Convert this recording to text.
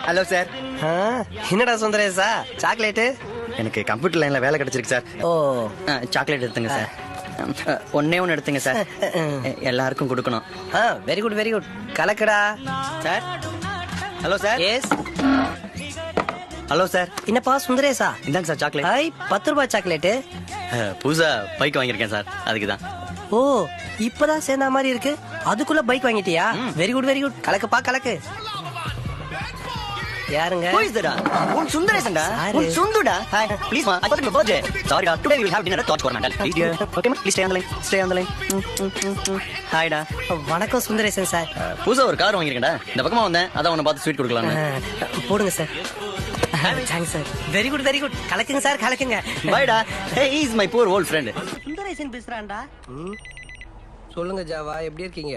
Hello sir. என்னடா சுந்தரேசா chocolate? எனக்கு computer லைன்ல வேலை கிடைச்சிருக்கு சார். ஓ சாக்லேட் எடுத்துங்க சார். ஒன்னே ஒன்று எடுத்துங்க சார், எல்லாருக்கும் கொடுக்கணும். Very good very good. கலக்கடா sir. Hello sir. Yes. Hello sir. என்னப்பா சுந்தரேசா? இந்தாங்க சார் சாக்லேட். ஹாய், 10 ரூபாய் சாக்லேட்டு. புதுசா பைக் வாங்கியிருக்கேன் சார், அதுக்கு தான். ஓ இப்பதான் சேர்ந்த மாதிரி இருக்கு, அதுக்குள்ள பைக் வாங்கிட்டியா? Very good very good. கலக்குப்பா கலக்கு. யாருங்க? உன் சுந்தரேசன்டா, உன் சுந்துடா. ஹாய் ப்ளீஸ் மா, I thought your birthday. Sorry டா, today we will have dinner at Taj corner. Please dear. Okay மா, please stay on the line, stay on the line. Hi டா. வணக்கம் சுந்தரேசன் சார். புதுசா ஒரு கார் வாங்கியிருக்கேன்டா, இந்த பக்கமா வந்தேன், அதான் உன்னை பார்த்து ஸ்வீட் கொடுக்கலாம்னு. போடுங்க sir. Thanks sir. Very good very good. கலக்குங்க சார் கலக்குங்க. பை டா. Hey, he is my poor old friend. Sundaresan பேசுறான்டா. சொல்லுங்க ஜாவா, எப்படி இருக்கீங்க?